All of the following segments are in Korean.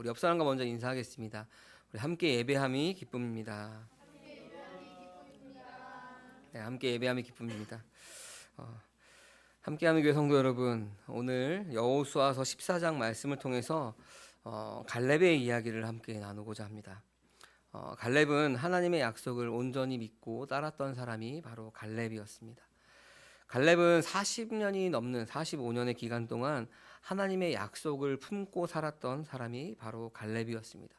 우리 옆 사람과 먼저 인사하겠습니다. 우리 함께 예배함이 기쁨입니다. 네, 함께 예배함이 기쁨입니다. 함께하는 교회 성도 여러분, 오늘 여호수아서 14장 말씀을 통해서 갈렙의 이야기를 함께 나누고자 합니다. 갈렙은 하나님의 약속을 온전히 믿고 따랐던 사람이 바로 갈렙이었습니다. 갈렙은 40년이 넘는 45년의 기간 동안 하나님의 약속을 품고 살았던 사람이 바로 갈렙이었습니다.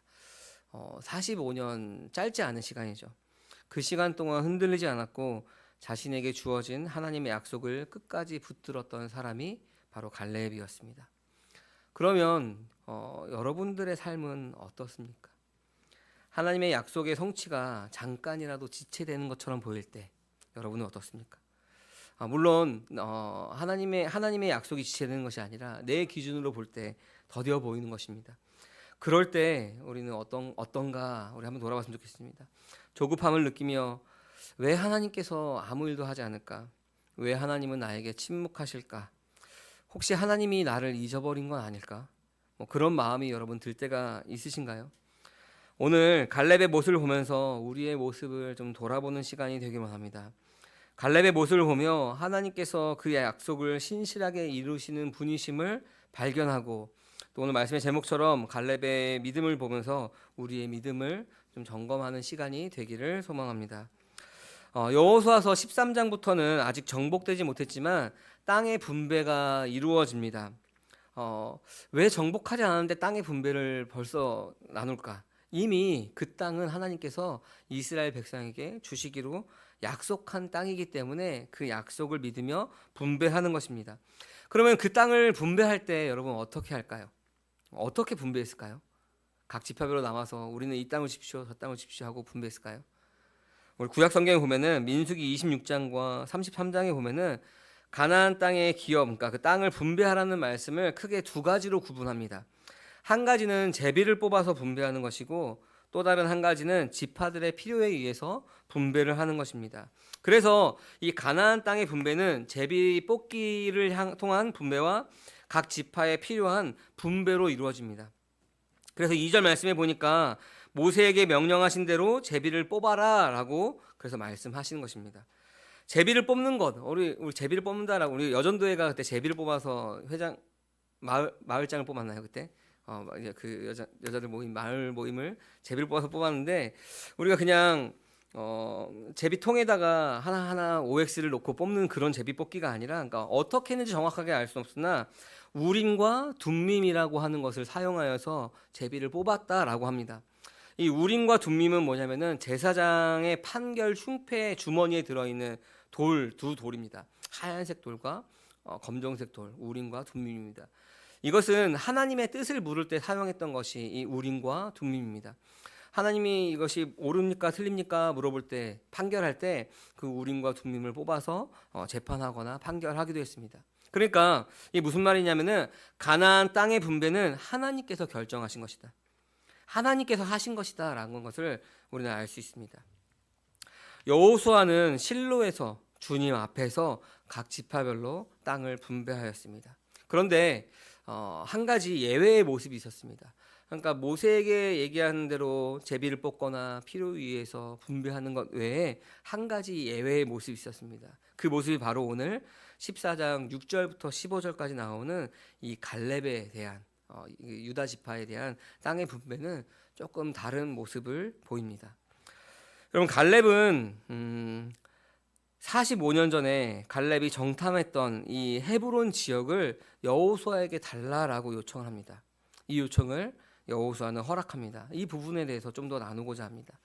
45년 짧지 않은 시간이죠. 그 시간 동안 흔들리지 않았고 자신에게 주어진 하나님의 약속을 끝까지 붙들었던 사람이 바로 갈렙이었습니다. 그러면 여러분들의 삶은 어떻습니까? 하나님의 약속의 성취가 잠깐이라도 지체되는 것처럼 보일 때 여러분은 어떻습니까? 물론 하나님의 약속이 지체되는 것이 아니라 내 기준으로 볼 때 더뎌 보이는 것입니다. 그럴 때 우리는 어떤가 우리 한번 돌아봤으면 좋겠습니다. 조급함을 느끼며 왜 하나님께서 아무 일도 하지 않을까? 왜 하나님은 나에게 침묵하실까? 혹시 하나님이 나를 잊어버린 건 아닐까? 그런 마음이 여러분 들 때가 있으신가요? 오늘 갈렙의 모습을 보면서 우리의 모습을 좀 돌아보는 시간이 되기만 합니다. 갈렙의 모습을 보며 하나님께서 그의 약속을 신실하게 이루시는 분이심을 발견하고, 또 오늘 말씀의 제목처럼 갈렙의 믿음을 보면서 우리의 믿음을 좀 점검하는 시간이 되기를 소망합니다. 여호수아서 13장부터는 아직 정복되지 못했지만 땅의 분배가 이루어집니다. 왜 정복하지 않았는데 땅의 분배를 벌써 나눌까? 이미 그 땅은 하나님께서 이스라엘 백성에게 주시기로 약속한 땅이기 때문에 그 약속을 믿으며 분배하는 것입니다. 그러면 그 땅을 분배할 때 여러분 어떻게 할까요? 어떻게 분배했을까요? 각 지파별로 나와서 우리는 이 땅을 줍시오, 저 땅을 줍시오 하고 분배했을까요? 우리 구약 성경에 보면은 민수기 26장과 33장에 보면은 가나안 땅의 기업, 그러니까 그 땅을 분배하라는 말씀을 크게 두 가지로 구분합니다. 한 가지는 제비를 뽑아서 분배하는 것이고, 또 다른 한 가지는 지파들의 필요에 의해서 분배를 하는 것입니다. 그래서 이 가나안 땅의 분배는 제비 뽑기를 통한 분배와 각 지파에 필요한 분배로 이루어집니다. 그래서 2절 말씀에 보니까 모세에게 명령하신 대로 제비를 뽑아라 라고 그래서 말씀하시는 것입니다. 제비를 뽑는 것, 우리 제비를 뽑는다라고, 우리 여전도회가 그때 제비를 뽑아서 회장 마을장을 뽑았나요 그때? 그 여자들 모임, 마을 모임을 제비를 뽑아서 뽑았는데, 우리가 그냥 제비통에다가 하나하나 OX를 놓고 뽑는 그런 제비 뽑기가 아니라, 그러니까 어떻게 했는지 정확하게 알 수는 없으나 우림과 둠밈이라고 하는 것을 사용하여서 제비를 뽑았다라고 합니다. 이 우림과 둠밈은 뭐냐면은 제사장의 판결 흉패 주머니에 들어있는 두 돌입니다. 하얀색 돌과 검정색 돌, 우림과 둠밈입니다. 이것은 하나님의 뜻을 물을 때 사용했던 것이 이 우림과 둠밈입니다. 하나님이 이것이 옳습니까 틀립니까 물어볼 때, 판결할 때 그 우림과 둠밈을 뽑아서 재판하거나 판결하기도 했습니다. 그러니까 이게 무슨 말이냐면은 가나안 땅의 분배는 하나님께서 결정하신 것이다, 하나님께서 하신 것이다 라는 것을 우리는 알 수 있습니다. 여호수아는 실로에서 주님 앞에서 각 지파별로 땅을 분배하였습니다. 그런데 한 가지 예외의 모습이 있었습니다. 그러니까 모세에게 얘기하는 대로 제비를 뽑거나 필요에 의해서 분배하는 것 외에 한 가지 예외의 모습이 있었습니다. 그 모습이 바로 오늘 14장 6절부터 15절까지 나오는 이 갈렙에 대한 유다 지파에 대한 땅의 분배는 조금 다른 모습을 보입니다. 여러분, 갈렙은 45년 전에 갈렙이 정탐했던 이 헤브론 지역을 여호수아에게 달라라고 요청을 합니다. 이 요청을 여호수아는 허락합니다. 이 부분에 대해서 좀 더 나누고자 합니다.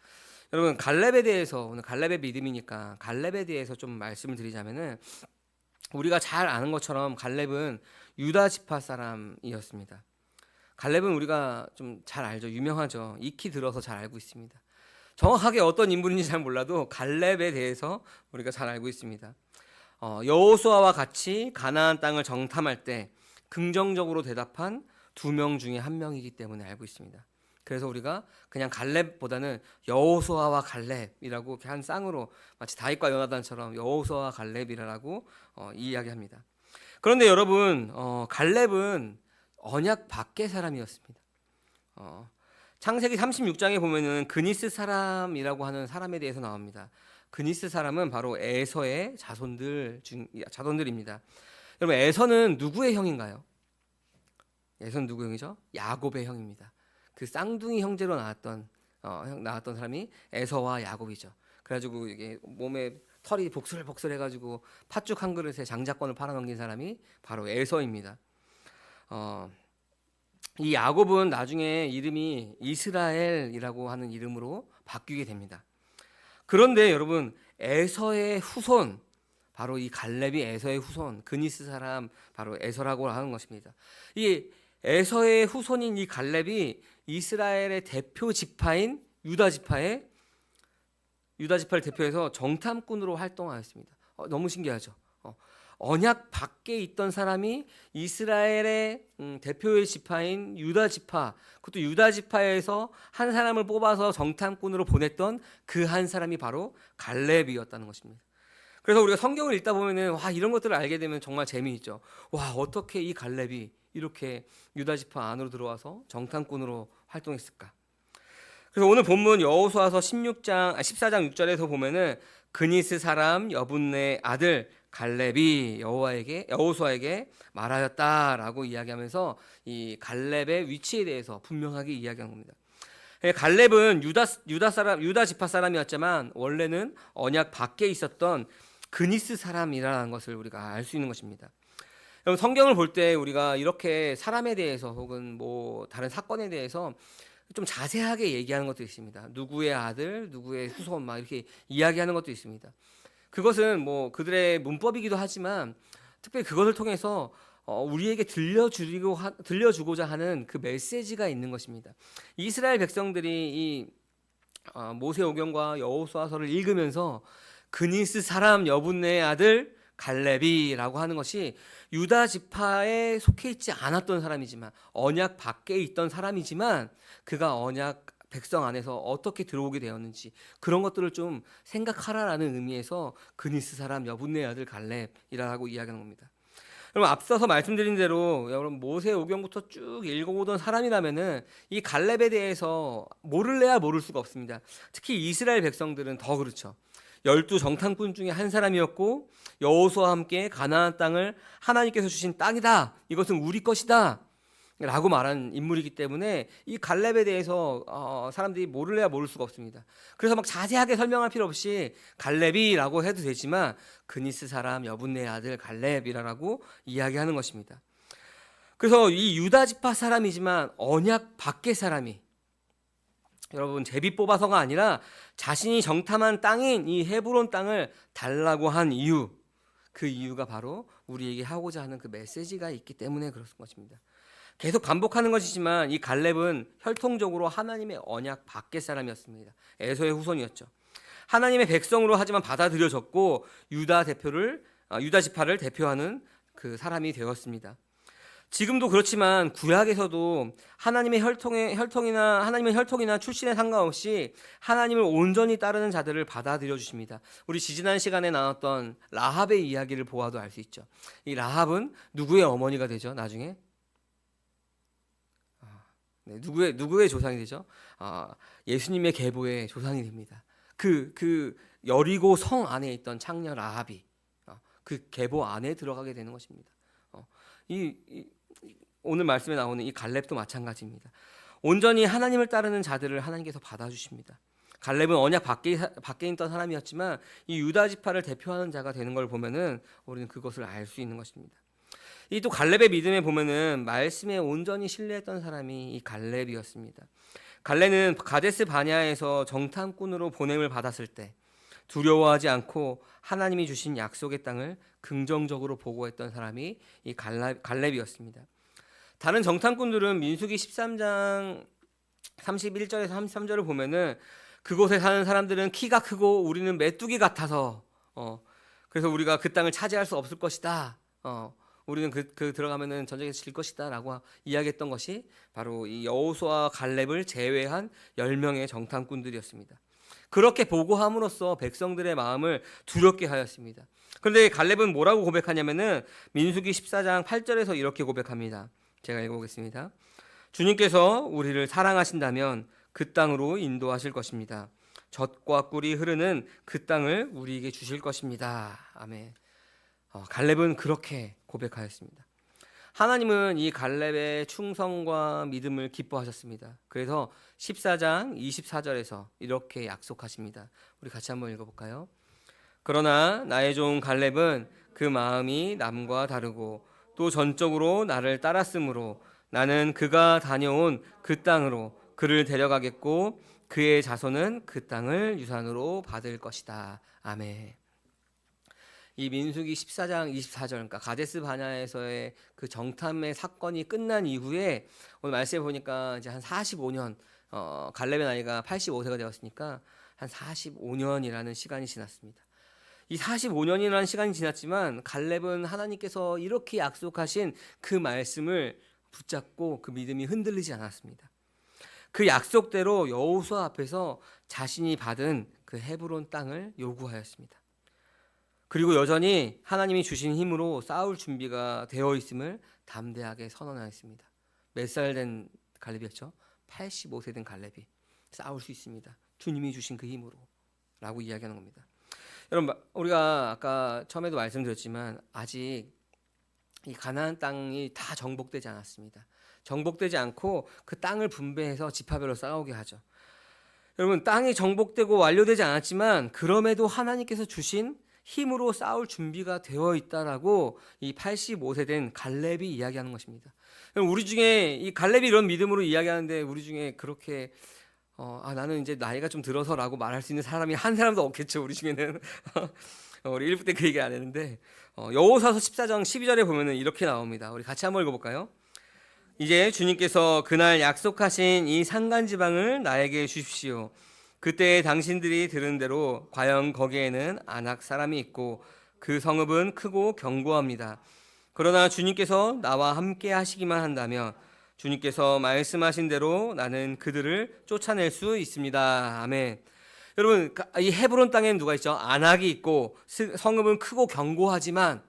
여러분, 갈렙에 대해서, 오늘 갈렙의 믿음이니까 갈렙에 대해서 좀 말씀을 드리자면은, 우리가 잘 아는 것처럼 갈렙은 유다 지파 사람이었습니다. 갈렙은 우리가 좀 잘 알죠. 유명하죠. 익히 들어서 잘 알고 있습니다. 정확하게 어떤 인물인지 잘 몰라도 갈렙에 대해서 우리가 잘 알고 있습니다. 여호수아와 같이 가나안 땅을 정탐할 때 긍정적으로 대답한 2명 중에 1명이기 때문에 알고 있습니다. 그래서 우리가 그냥 갈렙보다는 여호수아와 갈렙이라고 이렇게 한 쌍으로, 마치 다윗과 요나단처럼 여호수아와 갈렙이라고 이야기합니다. 그런데 여러분, 갈렙은 언약 밖의 사람이었습니다. 창세기 36장에 보면은 그니스 사람이라고 하는 사람에 대해서 나옵니다. 그니스 사람은 바로 에서의 자손들입니다. 여러분, 에서는 누구의 형인가요? 에서는 누구 형이죠? 야곱의 형입니다. 그 쌍둥이 형제로 나왔던 사람이 에서와 야곱이죠. 그래가지고 이게 몸에 털이 복슬복슬해가지고 팥죽 한 그릇에 장자권을 팔아넘긴 사람이 바로 에서입니다. 이 야곱은 나중에 이름이 이스라엘이라고 하는 이름으로 바뀌게 됩니다. 그런데 여러분, 에서의 후손, 바로 이 갈렙이 에서의 후손, 그니스 사람 바로 에서라고 하는 것입니다. 이 에서의 후손인 이 갈렙이 이스라엘의 대표 지파인 유다 지파를 대표해서 정탐꾼으로 활동하였습니다. 너무 신기하죠. 언약 밖에 있던 사람이 이스라엘의 대표의 지파인 유다 지파, 그것도 유다 지파에서 한 사람을 뽑아서 정탐꾼으로 보냈던 그 한 사람이 바로 갈렙이었다는 것입니다. 그래서 우리가 성경을 읽다 보면은 이런 것들을 알게 되면 정말 재미있죠. 어떻게 이 갈렙이 이렇게 유다 지파 안으로 들어와서 정탐꾼으로 활동했을까? 그래서 오늘 본문 여호수아서 14장 6절에서 보면은 그니스 사람 여분네 아들 갈렙이 여호수아에게 말하였다라고 이야기하면서 이 갈렙의 위치에 대해서 분명하게 이야기한 겁니다. 갈렙은 유다 지파 사람이었지만 원래는 언약 밖에 있었던 그니스 사람이라는 것을 우리가 알 수 있는 것입니다. 여러분, 성경을 볼 때 우리가 이렇게 사람에 대해서 혹은 뭐 다른 사건에 대해서 좀 자세하게 얘기하는 것도 있습니다. 누구의 아들, 누구의 후손 막 이렇게 이야기하는 것도 있습니다. 그것은 뭐 그들의 문법이기도 하지만 특별히 그것을 통해서 우리에게 들려주고자 하는 그 메시지가 있는 것입니다. 이스라엘 백성들이 이 모세오경과 여호수아서를 읽으면서 그니스 사람 여분네의 아들 갈렙이라고 하는 것이 유다 지파에 속해 있지 않았던 사람이지만 언약 밖에 있던 사람이지만 그가 언약 백성 안에서 어떻게 들어오게 되었는지 그런 것들을 좀 생각하라라는 의미에서 그니스 사람 여분네의 아들 갈렙이라고 이야기하는 겁니다. 여러분, 앞서서 말씀드린 대로 여러분 모세오경부터 쭉 읽어오던 사람이라면은 이 갈렙에 대해서 모를래야 모를 수가 없습니다. 특히 이스라엘 백성들은 더 그렇죠. 12 정탐꾼 중에 한 사람이었고 여호수아와 함께 가나안 땅을 하나님께서 주신 땅이다. 이것은 우리 것이다. 라고 말한 인물이기 때문에 이 갈렙에 대해서 사람들이 모를래야 모를 수가 없습니다. 그래서 막 자세하게 설명할 필요 없이 갈렙이라고 해도 되지만 그니스 사람 여분네 아들 갈렙이라고 이야기하는 것입니다. 그래서 이 유다 지파 사람이지만 언약 밖의 사람이 여러분 제비 뽑아서가 아니라 자신이 정탐한 땅인 이 헤브론 땅을 달라고 한 이유, 그 이유가 바로 우리에게 하고자 하는 그 메시지가 있기 때문에 그렇은 것입니다. 계속 반복하는 것이지만 이 갈렙은 혈통적으로 하나님의 언약 밖의 사람이었습니다. 에서의 후손이었죠. 하나님의 백성으로 하지만 받아들여졌고 유다 지파를 대표하는 그 사람이 되었습니다. 지금도 그렇지만 구약에서도 하나님의 혈통이나 출신에 상관없이 하나님을 온전히 따르는 자들을 받아들여 주십니다. 우리 지지난 시간에 나왔던 라합의 이야기를 보아도 알 수 있죠. 이 라합은 누구의 어머니가 되죠? 나중에 누구의 조상이 되죠? 예수님의 계보의 조상이 됩니다. 그 여리고 성 안에 있던 창녀 라합이 그 계보 안에 들어가게 되는 것입니다. 오늘 말씀에 나오는 이 갈렙도 마찬가지입니다. 온전히 하나님을 따르는 자들을 하나님께서 받아주십니다. 갈렙은 언약 밖에 있던 사람이었지만 이 유다 지파를 대표하는 자가 되는 걸 보면은 우리는 그것을 알 수 있는 것입니다. 이 또 갈렙의 믿음에 보면은 말씀에 온전히 신뢰했던 사람이 이 갈렙이었습니다. 갈렙은 가데스 바냐에서 정탐꾼으로 보냄을 받았을 때 두려워하지 않고 하나님이 주신 약속의 땅을 긍정적으로 보고했던 사람이 이 갈렙이었습니다. 다른 정탐꾼들은 민수기 13장 31절에서 33절을 보면은 그곳에 사는 사람들은 키가 크고 우리는 메뚜기 같아서 그래서 우리가 그 땅을 차지할 수 없을 것이다. 우리는 그 들어가면은 전쟁에서 질 것이다라고 이야기했던 것이 바로 이 여호수아와 갈렙을 제외한 10명의 정탐꾼들이었습니다. 그렇게 보고함으로써 백성들의 마음을 두렵게 하였습니다. 그런데 갈렙은 뭐라고 고백하냐면은 민수기 14장 8절에서 이렇게 고백합니다. 제가 읽어보겠습니다. 주님께서 우리를 사랑하신다면 그 땅으로 인도하실 것입니다. 젖과 꿀이 흐르는 그 땅을 우리에게 주실 것입니다. 아멘. 갈렙은 그렇게 고백하였습니다. 하나님은 이 갈렙의 충성과 믿음을 기뻐하셨습니다. 그래서 14장 24절에서 이렇게 약속하십니다. 우리 같이 한번 읽어볼까요? 그러나 나의 종 갈렙은 그 마음이 남과 다르고 또 전적으로 나를 따랐으므로 나는 그가 다녀온 그 땅으로 그를 데려가겠고 그의 자손은 그 땅을 유산으로 받을 것이다. 아멘. 이 민수기 14장 24절, 그러니까 가데스 바냐에서의 그 정탐의 사건이 끝난 이후에 오늘 말씀해 보니까 이제 한 45년, 갈렙의 나이가 85세가 되었으니까 한 45년이라는 시간이 지났습니다. 이 45년이라는 시간이 지났지만 갈렙은 하나님께서 이렇게 약속하신 그 말씀을 붙잡고 그 믿음이 흔들리지 않았습니다. 그 약속대로 여호수아 앞에서 자신이 받은 그 헤브론 땅을 요구하였습니다. 그리고 여전히 하나님이 주신 힘으로 싸울 준비가 되어 있음을 담대하게 선언하였습니다. 몇 살 된 갈렙이었죠? 85세 된 갈렙이 싸울 수 있습니다. 주님이 주신 그 힘으로 라고 이야기하는 겁니다. 여러분, 우리가 아까 처음에도 말씀드렸지만 아직 이 가나안 땅이 다 정복되지 않았습니다. 정복되지 않고 그 땅을 분배해서 지파별로 싸우게 하죠. 여러분, 땅이 정복되고 완료되지 않았지만 그럼에도 하나님께서 주신 힘으로 싸울 준비가 되어 있다라고 이 85세 된 갈렙이 이야기하는 것입니다. 우리 중에 이 갈렙이 이런 믿음으로 이야기하는데 우리 중에 그렇게 나는 이제 나이가 좀 들어서라고 말할 수 있는 사람이 한 사람도 없겠죠. 우리 중에는 우리 1부 때 그 얘기 안 했는데 여호수아서 14장 12절에 보면은 이렇게 나옵니다. 우리 같이 한번 읽어볼까요? 이제 주님께서 그날 약속하신 이 산간 지방을 나에게 주십시오. 그때 당신들이 들은 대로 과연 거기에는 아낙 사람이 있고 그 성읍은 크고 견고합니다. 그러나 주님께서 나와 함께 하시기만 한다면 주님께서 말씀하신 대로 나는 그들을 쫓아낼 수 있습니다. 아멘. 여러분, 이 헤브론 땅에는 누가 있죠? 아낙이 있고 성읍은 크고 견고하지만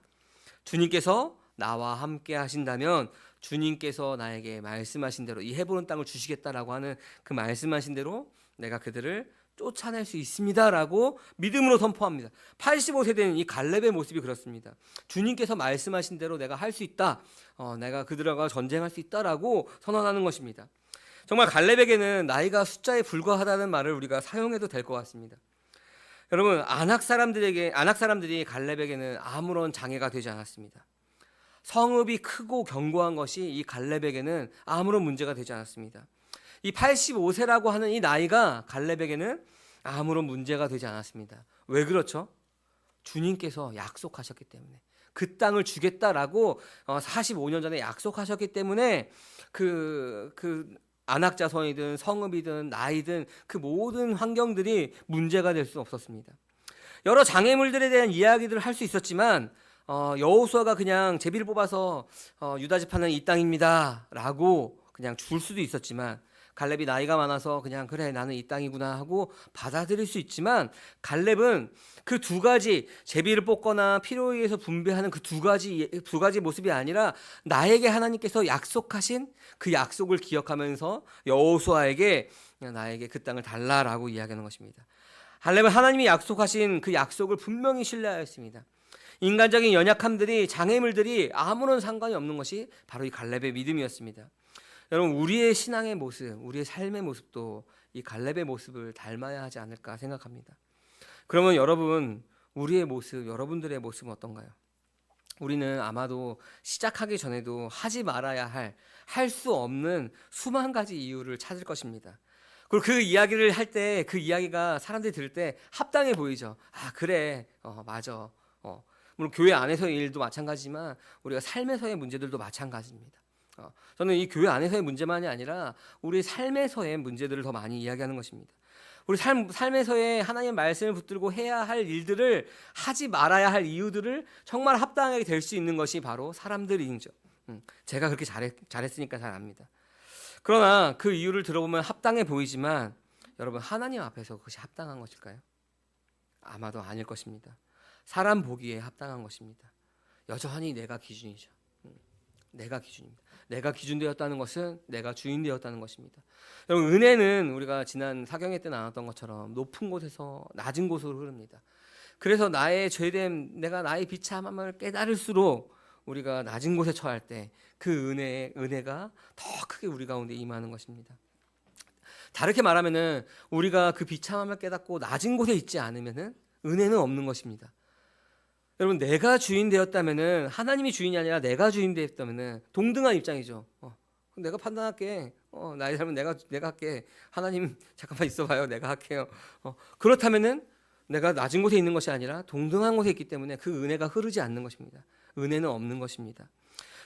주님께서 나와 함께 하신다면 주님께서 나에게 말씀하신 대로 이 헤브론 땅을 주시겠다라고 하는 그 말씀하신 대로 내가 그들을 쫓아낼 수 있습니다라고 믿음으로 선포합니다. 85세 된 이 갈렙의 모습이 그렇습니다. 주님께서 말씀하신 대로 내가 할 수 있다. 내가 그들과 전쟁할 수 있다라고 선언하는 것입니다. 정말 갈렙에게는 나이가 숫자에 불과하다는 말을 우리가 사용해도 될 것 같습니다. 여러분, 아낙 사람들이 갈렙에게는 아무런 장애가 되지 않았습니다. 성읍이 크고 견고한 것이 이 갈렙에게는 아무런 문제가 되지 않았습니다. 이 85세라고 하는 이 나이가 갈렙에게는 아무런 문제가 되지 않았습니다. 왜 그렇죠? 주님께서 약속하셨기 때문에, 그 땅을 주겠다라고 45년 전에 약속하셨기 때문에 그 안악 자손이든 성읍이든 나이든 그 모든 환경들이 문제가 될 수 없었습니다. 여러 장애물들에 대한 이야기들을 할 수 있었지만 여호수아가 그냥 제비를 뽑아서 유다 지파는 이 땅입니다라고 그냥 줄 수도 있었지만, 갈렙이 나이가 많아서 그냥 그래 나는 이 땅이구나 하고 받아들일 수 있지만, 갈렙은 그 두 가지, 제비를 뽑거나 필요에 의해서 분배하는 그 두 가지 모습이 아니라 나에게 하나님께서 약속하신 그 약속을 기억하면서 여호수아에게 나에게 그 땅을 달라라고 이야기하는 것입니다. 갈렙은 하나님이 약속하신 그 약속을 분명히 신뢰하였습니다. 인간적인 연약함들이, 장애물들이 아무런 상관이 없는 것이 바로 이 갈렙의 믿음이었습니다. 여러분, 우리의 신앙의 모습, 우리의 삶의 모습도 이 갈렙의 모습을 닮아야 하지 않을까 생각합니다. 그러면 여러분, 우리의 모습, 여러분들의 모습은 어떤가요? 우리는 아마도 시작하기 전에도 하지 말아야 할 수 없는 수만 가지 이유를 찾을 것입니다. 그리고 그 이야기를 할 때, 그 이야기가 사람들이 들을 때 합당해 보이죠. 아, 그래, 맞아. 물론 교회 안에서의 일도 마찬가지지만 우리가 삶에서의 문제들도 마찬가지입니다. 저는 이 교회 안에서의 문제만이 아니라 우리 삶에서의 문제들을 더 많이 이야기하는 것입니다. 우리 삶에서의 하나님의 말씀을 붙들고 해야 할 일들을, 하지 말아야 할 이유들을 정말 합당하게 될 수 있는 것이 바로 사람들이죠. 제가 그렇게 잘했으니까 잘 압니다. 그러나 그 이유를 들어보면 합당해 보이지만 여러분, 하나님 앞에서 그것이 합당한 것일까요? 아마도 아닐 것입니다. 사람 보기에 합당한 것입니다. 여전히 내가 기준이죠. 내가 기준입니다. 내가 기준 되었다는 것은 내가 주인 되었다는 것입니다. 여러분, 은혜는 우리가 지난 사경회 때 나눴던 것처럼 높은 곳에서 낮은 곳으로 흐릅니다. 그래서 나의 죄됨, 내가 나의 비참함을 깨달을수록 우리가 낮은 곳에 처할 때 그 은혜가 더 크게 우리 가운데 임하는 것입니다. 다르게 말하면은 우리가 그 비참함을 깨닫고 낮은 곳에 있지 않으면은 은혜는 없는 것입니다. 여러분, 내가 주인 되었다면은, 하나님이 주인이 아니라 내가 주인 되었다면은 동등한 입장이죠. 내가 판단할게. 나의 삶은 내가 할게. 하나님 잠깐만 있어봐요. 내가 할게요. 그렇다면은 내가 낮은 곳에 있는 것이 아니라 동등한 곳에 있기 때문에 그 은혜가 흐르지 않는 것입니다. 은혜는 없는 것입니다.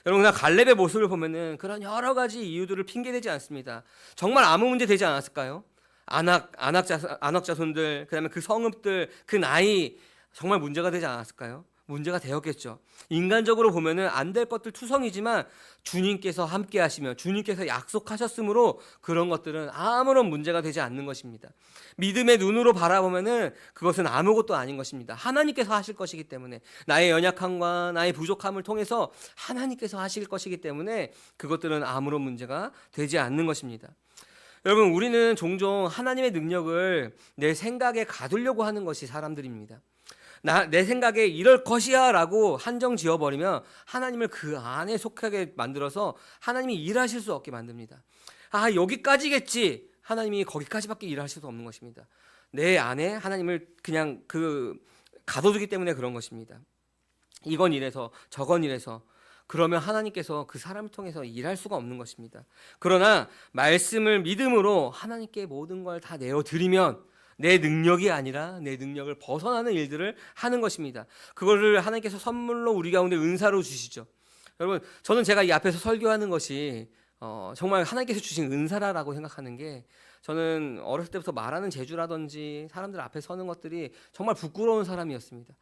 여러분, 갈렙의 모습을 보면은 그런 여러 가지 이유들을 핑계대지 않습니다. 정말 아무 문제 되지 않았을까요? 안악 자손들, 그다음에 그 성읍들, 그 나이, 정말 문제가 되지 않았을까요? 문제가 되었겠죠. 인간적으로 보면은 안 될 것들 투성이지만 주님께서 함께 하시며 주님께서 약속하셨으므로 그런 것들은 아무런 문제가 되지 않는 것입니다. 믿음의 눈으로 바라보면은 그것은 아무것도 아닌 것입니다. 하나님께서 하실 것이기 때문에, 나의 연약함과 나의 부족함을 통해서 하나님께서 하실 것이기 때문에 그것들은 아무런 문제가 되지 않는 것입니다. 여러분, 우리는 종종 하나님의 능력을 내 생각에 가두려고 하는 것이 사람들입니다. 내 생각에 이럴 것이야 라고 한정 지어버리면 하나님을 그 안에 속하게 만들어서 하나님이 일하실 수 없게 만듭니다. 여기까지겠지. 하나님이 거기까지밖에 일하실 수 없는 것입니다. 내 안에 하나님을 그냥 가둬두기 때문에 그런 것입니다. 이건 이래서 저건 이래서, 그러면 하나님께서 그 사람을 통해서 일할 수가 없는 것입니다. 그러나 말씀을 믿음으로 하나님께 모든 걸 다 내어드리면 내 능력이 아니라 내 능력을 벗어나는 일들을 하는 것입니다. 그거를 하나님께서 선물로 우리 가운데 은사로 주시죠. 여러분, 저는 제가 이 앞에서 설교하는 것이 정말 하나님께서 주신 은사라고 생각하는 게, 저는 어렸을 때부터 말하는 재주라든지 사람들 앞에 서는 것들이 정말 부끄러운 사람이었습니다.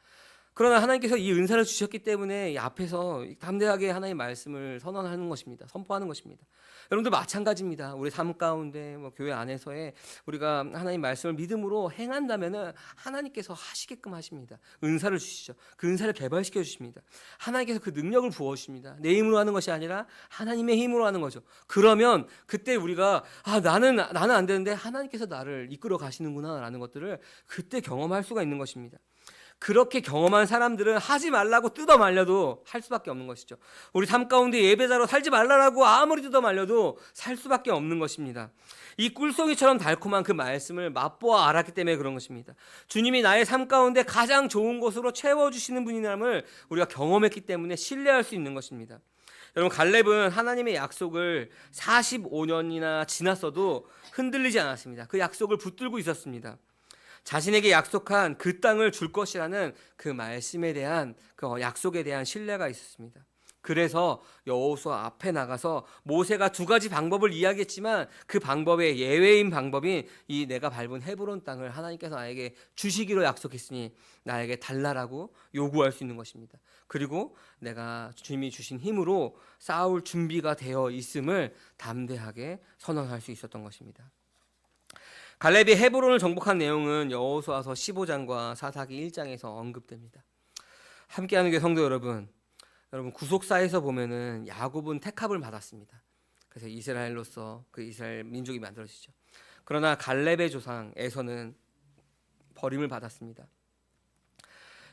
그러나 하나님께서 이 은사를 주셨기 때문에 이 앞에서 담대하게 하나님의 말씀을 선언하는 것입니다. 선포하는 것입니다. 여러분들 마찬가지입니다. 우리 삶 가운데 교회 안에서의 우리가 하나님 말씀을 믿음으로 행한다면은 하나님께서 하시게끔 하십니다. 은사를 주시죠. 그 은사를 개발시켜 주십니다. 하나님께서 그 능력을 부어 주십니다. 내 힘으로 하는 것이 아니라 하나님의 힘으로 하는 거죠. 그러면 그때 우리가 나는 안 되는데 하나님께서 나를 이끌어 가시는구나라는 것들을 그때 경험할 수가 있는 것입니다. 그렇게 경험한 사람들은 하지 말라고 뜯어 말려도 할 수밖에 없는 것이죠. 우리 삶 가운데 예배자로 살지 말라고 아무리 뜯어 말려도 살 수밖에 없는 것입니다. 이 꿀송이처럼 달콤한 그 말씀을 맛보아 알았기 때문에 그런 것입니다. 주님이 나의 삶 가운데 가장 좋은 곳으로 채워주시는 분이람을 우리가 경험했기 때문에 신뢰할 수 있는 것입니다. 여러분, 갈렙은 하나님의 약속을 45년이나 지났어도 흔들리지 않았습니다. 그 약속을 붙들고 있었습니다. 자신에게 약속한 그 땅을 줄 것이라는 그 말씀에 대한, 그 약속에 대한 신뢰가 있었습니다. 그래서 여호수아 앞에 나가서 모세가 두 가지 방법을 이야기했지만 그 방법의 예외인 방법인 이 내가 밟은 헤브론 땅을 하나님께서 나에게 주시기로 약속했으니 나에게 달라라고 요구할 수 있는 것입니다. 그리고 내가 주님이 주신 힘으로 싸울 준비가 되어 있음을 담대하게 선언할 수 있었던 것입니다. 갈렙이 헤브론을 정복한 내용은 여호수아서 15장과 사사기 1장에서 언급됩니다. 함께하는 게 성도 여러분, 구속사에서 보면은 야곱은 택합을 받았습니다. 그래서 이스라엘로서 그 이스라엘 민족이 만들어지죠. 그러나 갈렙의 조상 에서는 버림을 받았습니다.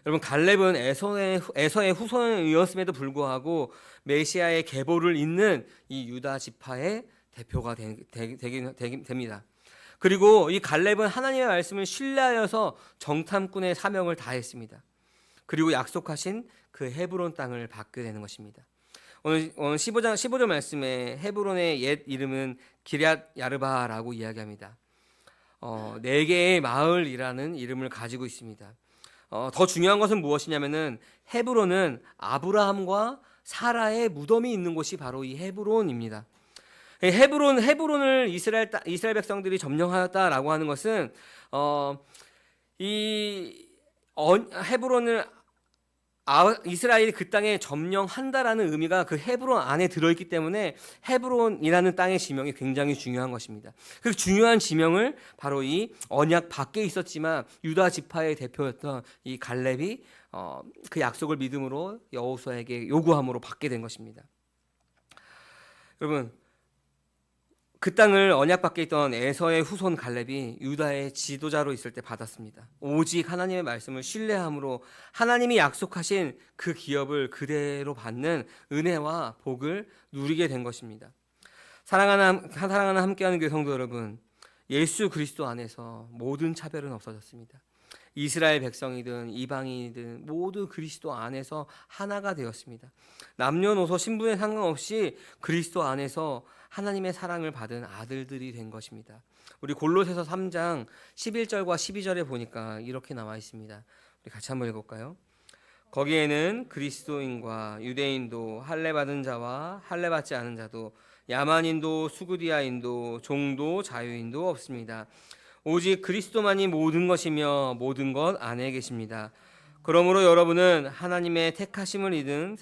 여러분, 갈렙은 에서의 후손이었음에도 불구하고 메시아의 계보를 잇는 이 유다 지파의 대표가 됩니다. 그리고 이 갈렙은 하나님의 말씀을 신뢰하여서 정탐꾼의 사명을 다했습니다. 그리고 약속하신 그 헤브론 땅을 받게 되는 것입니다. 오늘 15절 말씀에 헤브론의 옛 이름은 기럇 야르바라고 이야기합니다. 4개의 마을이라는 이름을 가지고 있습니다. 더 중요한 것은 무엇이냐면은 헤브론은 아브라함과 사라의 무덤이 있는 곳이 바로 이 헤브론입니다. 헤브론을 이스라엘 백성들이 점령하였다라고 하는 것은 헤브론을 이스라엘이 그 땅에 점령한다라는 의미가 그 헤브론 안에 들어있기 때문에 헤브론이라는 땅의 지명이 굉장히 중요한 것입니다. 그 중요한 지명을 바로 이 언약 밖에 있었지만 유다 지파의 대표였던 이 갈렙이 그 약속을 믿음으로 여호수아에게 요구함으로 받게 된 것입니다. 여러분, 그 땅을 언약받게 있던 에서의 후손 갈렙이 유다의 지도자로 있을 때 받았습니다. 오직 하나님의 말씀을 신뢰함으로 하나님이 약속하신 그 기업을 그대로 받는 은혜와 복을 누리게 된 것입니다. 사랑하는 함께하는 교회 성도 여러분, 예수 그리스도 안에서 모든 차별은 없어졌습니다. 이스라엘 백성이든 이방인이든 모두 그리스도 안에서 하나가 되었습니다. 남녀노소 신분에 상관없이 그리스도 안에서 하나님의 사랑을 받은 아들들이 된 것입니다. 우리 골로새서 3장 11절과 12절에 보니까 이렇게 나와 있습니다. 우리 같이 한번 읽어볼까요? 거기에는 그리스도인과 유대인도 할례받은 자와 할례받지 않은 자도 야만인도 수구디아인도 종도 자유인도 없습니다. 오직 그리스도만이 모든 것이며 모든 것 안에 계십니다. 그러므로 여러분은 하나님의 택하심을 입은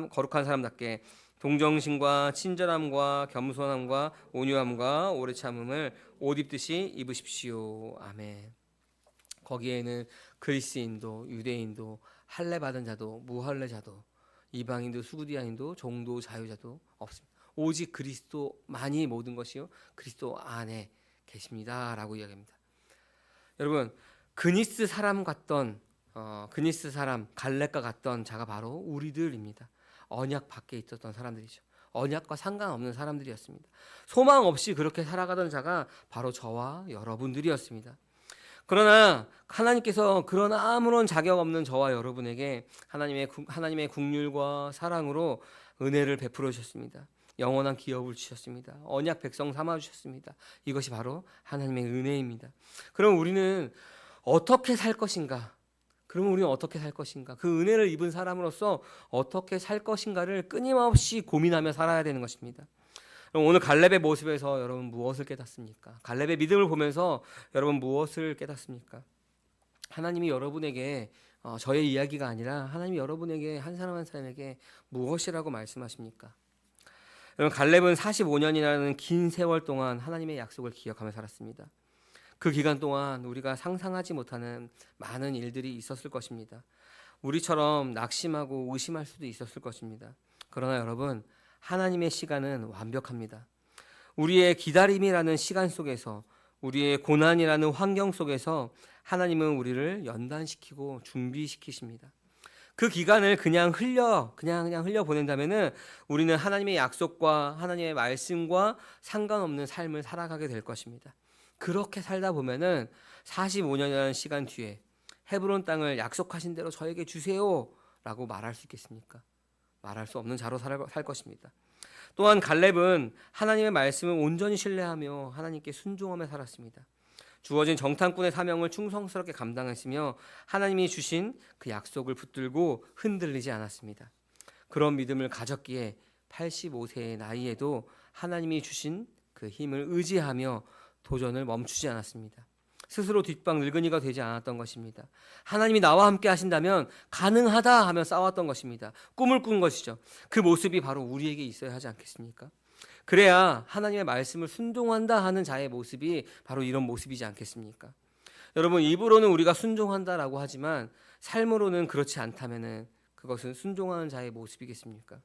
거룩한 사람답게 동정심과 친절함과 겸손함과 온유함과 오래 참음을 옷 입듯이 입으십시오. 아멘. 거기에는 그리스인도 유대인도 할례받은 자도 무할례자도 이방인도 수구디아인도 종도 자유자도 없습니다. 오직 그리스도만이 모든 것이요 그리스도 안에 계십니다라고 이야기합니다. 여러분, 그니스 사람 갈렙과 같던 자가 바로 우리들입니다. 언약 밖에 있었던 사람들이죠. 언약과 상관없는 사람들이었습니다. 소망 없이 그렇게 살아가던 자가 바로 저와 여러분들이었습니다. 그러나 하나님께서 아무런 자격 없는 저와 여러분에게 하나님의 긍휼과 사랑으로 은혜를 베풀어 주셨습니다. 영원한 기업을 주셨습니다. 언약 백성 삼아 주셨습니다. 이것이 바로 하나님의 은혜입니다. 그럼 우리는 어떻게 살 것인가? 그 은혜를 입은 사람으로서 어떻게 살 것인가를 끊임없이 고민하며 살아야 되는 것입니다. 그럼 오늘 갈렙의 모습에서 여러분 무엇을 깨닫습니까? 갈렙의 믿음을 보면서 여러분 무엇을 깨닫습니까? 하나님이 여러분에게 저의 이야기가 아니라 하나님이 여러분에게 한 사람 한 사람에게 무엇이라고 말씀하십니까? 여러분, 갈렙은 45년이라는 긴 세월 동안 하나님의 약속을 기억하며 살았습니다. 그 기간 동안 우리가 상상하지 못하는 많은 일들이 있었을 것입니다. 우리처럼 낙심하고 의심할 수도 있었을 것입니다. 그러나 여러분, 하나님의 시간은 완벽합니다. 우리의 기다림이라는 시간 속에서, 우리의 고난이라는 환경 속에서 하나님은 우리를 연단시키고 준비시키십니다. 그 기간을 그냥 흘려 보낸다면은 우리는 하나님의 약속과 하나님의 말씀과 상관없는 삶을 살아가게 될 것입니다. 그렇게 살다 보면은 45년이라는 시간 뒤에 헤브론 땅을 약속하신 대로 저에게 주세요라고 말할 수 있겠습니까? 말할 수 없는 자로 살 것입니다. 또한 갈렙은 하나님의 말씀을 온전히 신뢰하며 하나님께 순종하며 살았습니다. 주어진 정탐꾼의 사명을 충성스럽게 감당했으며 하나님이 주신 그 약속을 붙들고 흔들리지 않았습니다. 그런 믿음을 가졌기에 85세의 나이에도 하나님이 주신 그 힘을 의지하며 도전을 멈추지 않았습니다. 스스로 뒷방 늙은이가 되지 않았던 것입니다. 하나님이 나와 함께 하신다면 가능하다 하며 싸웠던 것입니다. 꿈을 꾼 것이죠. 그 모습이 바로 우리에게 있어야 하지 않겠습니까? 그래야 하나님의 말씀을 순종한다 하는 자의 모습이 바로 이런 모습이지 않겠습니까? 여러분, 입으로는 우리가 순종한다라고 하지만 삶으로는 그렇지 않다면은 그것은 순종하는 자의 모습이겠습니까?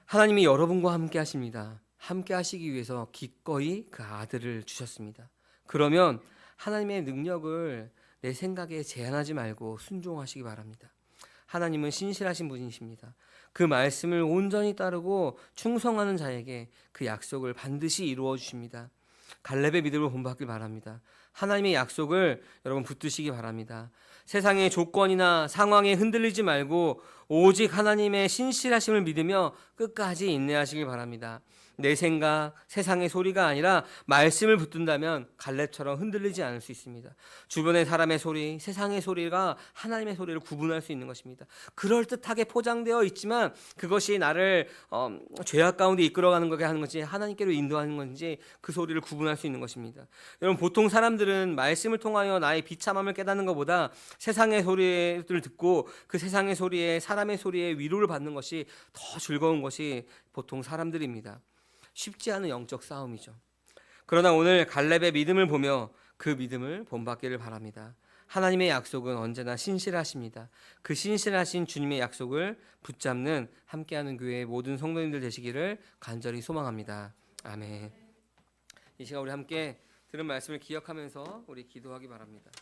하나님이 여러분과 함께 하십니다. 함께 하시기 위해서 기꺼이 그 아들을 주셨습니다. 그러면 하나님의 능력을 내 생각에 제한하지 말고 순종하시기 바랍니다. 하나님은 신실하신 분이십니다. 그 말씀을 온전히 따르고 충성하는 자에게 그 약속을 반드시 이루어 주십니다. 갈렙의 믿음을 본받길 바랍니다. 하나님의 약속을 여러분 붙드시기 바랍니다. 세상의 조건이나 상황에 흔들리지 말고 오직 하나님의 신실하심을 믿으며 끝까지 인내하시길 바랍니다. 내 생각, 세상의 소리가 아니라 말씀을 붙든다면 갈렙처럼 흔들리지 않을 수 있습니다. 주변의 사람의 소리, 세상의 소리가 하나님의 소리를 구분할 수 있는 것입니다. 그럴듯하게 포장되어 있지만 그것이 나를 죄악 가운데 이끌어가는 거게 하는 건지 하나님께로 인도하는 건지 그 소리를 구분할 수 있는 것입니다. 여러분, 보통 사람들은 말씀을 통하여 나의 비참함을 깨닫는 것보다 세상의 소리를 듣고 그 세상의 소리에 사람의 소리에 위로를 받는 것이 더 즐거운 것이 보통 사람들입니다. 쉽지 않은 영적 싸움이죠. 그러나 오늘 갈렙의 믿음을 보며 그 믿음을 본받기를 바랍니다. 하나님의 약속은 언제나 신실하십니다. 그 신실하신 주님의 약속을 붙잡는 함께하는 교회의 모든 성도님들 되시기를 간절히 소망합니다. 아멘. 이 시간 우리 함께 들은 말씀을 기억하면서 우리 기도하기 바랍니다.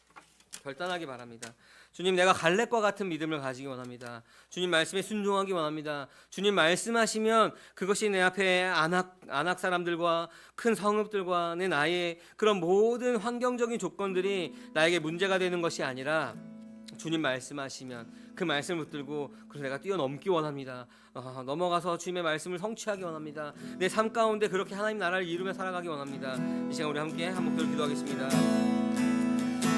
결단하기 바랍니다. 주님, 내가 갈렙과 같은 믿음을 가지기 원합니다. 주님 말씀에 순종하기 원합니다. 주님 말씀하시면 그것이 내 앞에 안악 사람들과 큰 성읍들과 내 나의 그런 모든 환경적인 조건들이 나에게 문제가 되는 것이 아니라 주님 말씀하시면 그 말씀을 붙들고 그래서 내가 뛰어넘기 원합니다. 넘어가서 주님의 말씀을 성취하기 원합니다. 내 삶 가운데 그렇게 하나님 나라를 이루며 살아가기 원합니다. 이 시간 우리 함께 한 목소리로 기도하겠습니다.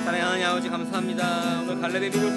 사랑하는 하나님 아버지, 감사합니다. 오늘 갈렙의 믿음을